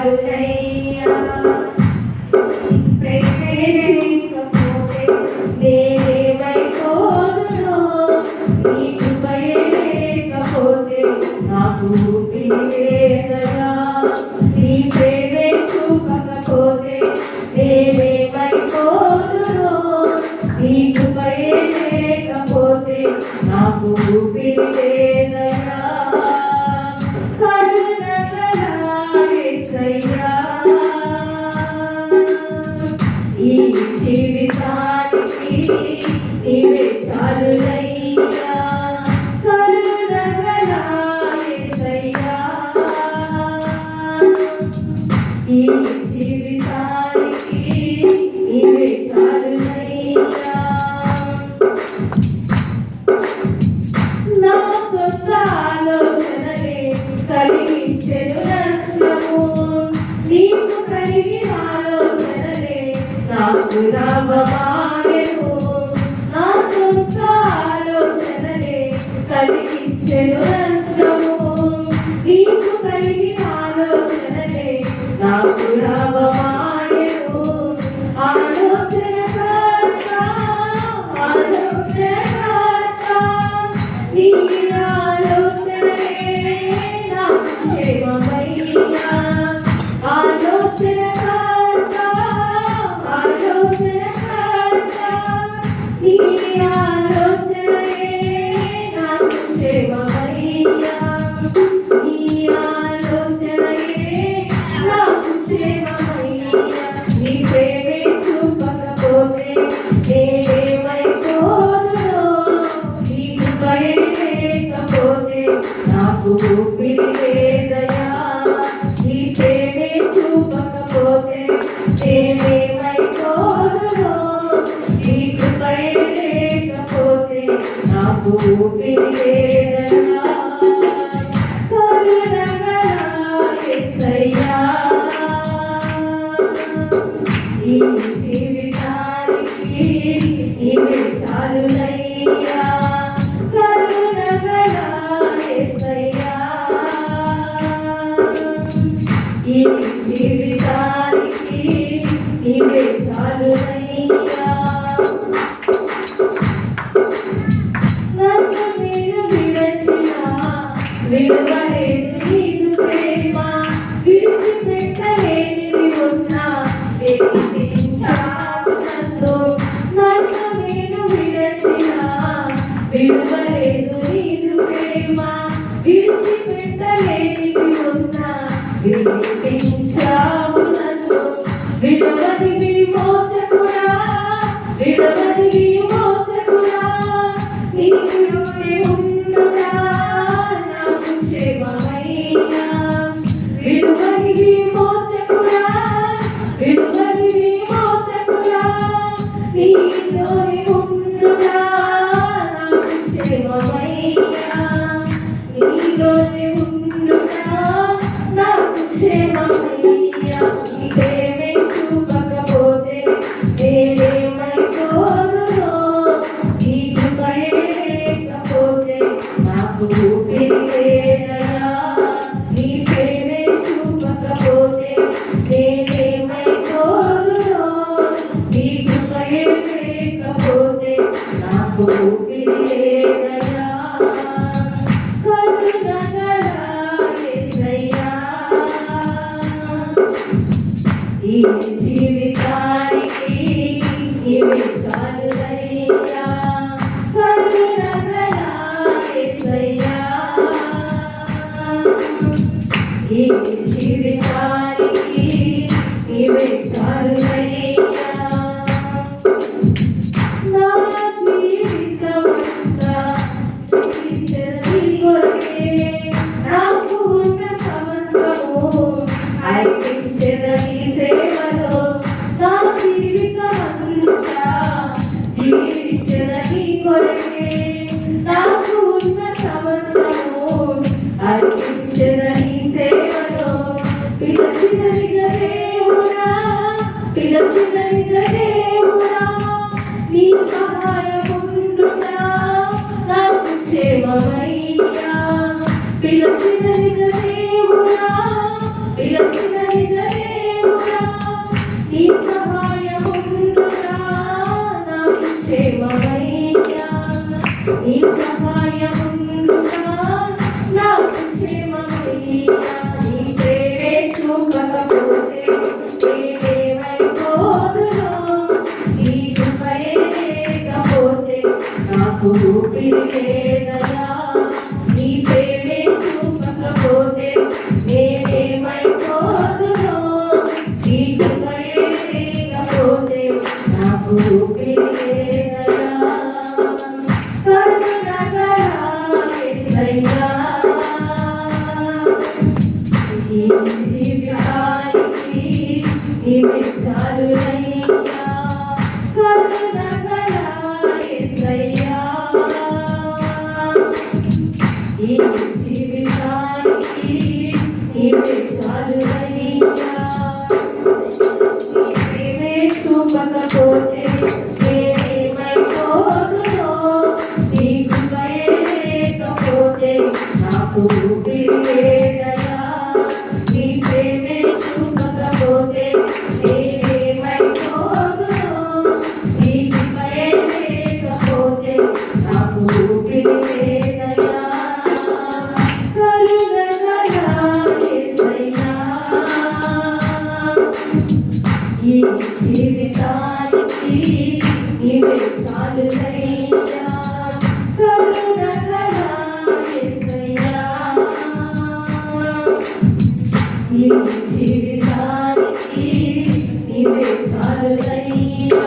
చాలునయ్యా ప్రేమే లేకపోతే నేనేమైపోదునో నీ కృపయే లేకపోతే నాకు ఊపిరి లేదయా నీ ప్రేమే చూపకపోతే నేనేమైపోదునో నీ కృపయే లేకపోతే నాకు ఊపిరి లేదయా ఈ జీవితానికి నీవే చాలునయ్యా కరుణగల యేసయ్యా ఈ జీవితానికి నీవే చాలునయ్యా నా సొంత ఆలోచనలే కలిగించెను నష్టము నీకు కలిగిన ఆలోచనలే నాకు లాభమాయెను నా సొంత ఆలోచనలే కలిగించెను నష్టము నీకు కలిగిన ఆలోచనలే నాకు లాభమాయెను ఆలోచనకర్త నీ ఆలోచనలే నాకు క్షేమమయ్యా ఆలోచనకర్త నీ ఆలోచనలే నాకు క్షేమమయ్యా నీ ఆలోచనలే నాకు క్షేమమయ్యా నీ ప్రేమే చూపకపోతే నేనేమైపోదునో నీ కృపయే లేకపోతే నాకు ఊపిరి లేదయా నీ ప్రేమే చూపకపోతే నేనేమైపోదునో నీ కృపయే లేకపోతే నాకు ఊపిరి లేదయా కరుణగల యేసయ్యా ఈ జీవితానికి నీవే చాలునయ్యా కరుణగల యేసయ్యా ఈ జీవితానికి నీవే చాలునయ్యా నన్ను నేను విడచిన విడువలేదు నీదు ప్రేమ విడిచిపెట్టలేనిది ఉన్నా నన్ను నేను విడచిన విడువలేదు నీదు ప్రేమ విడిచిపెట్టలేనిది ఉన్నా విడిపించావు నన్ను విడవని విమోచకుడా విడవని విమోచకుడా నీవే ఉండుగా నాకు క్షేమమయ్యా విడవని విమోచకుడా విడవని విమోచకుడా నీలోనే ఉండుగా నాకు క్షేమమయ్యా నీలోనే ఉండుగా నాకు క్షేమమయ్యా నీ ప్రేమే చూపకపోతే నేనేమైపోదునో నీ కృపయే లేకపోతే నాకు ఊపిరి లేదయా నీ ప్రేమే చూపకపోతే నేనేమైపోదునో నీ కృపయే లేకపోతే నాకు ఊపిరి లేదయా కరుణగల యేసయ్యా ఈ జీవితానికి నీవే చాలునయ్యా కరుణగల యేసయ్యా ఈ జీవితానికి నీవే చాలునయ్యా నా జీవితమంతా నీ కొరకే నాకు ఉన్న సమస్తము అర్పించెదనీ సేవలో నా జీవితమంతా జీవించెదనీ కొరకే నాకు ఉన్న సమస్తము అర్పించెదనీ సేవలో పిలచిన దేవుడా నీ సహాయముందునా నాకు క్షేమమయ్యా పిలచిన దేవుడా ఈ జీవితానికి నీవే చాలునయ్యా. నీ ప్రేమే చూపకపోతే నేనేమైపోదునో, నీ కృపయే లేకపోతే నాకు ఊపిరి లేదయ్యా. నీ ప్రేమే చూపకపోతే నేనేమైపోదునో, నీ కృపయే లేకపోతే నాకు ఊపిరి లేదయ్యా. కరుణగల యేసయ్యా, ఈ జీవితానికి నీవే చాలునయ్యా. కరుణగల యేసయ్యా, ఈ జీవితానికి నీవే చాలునయ్యా.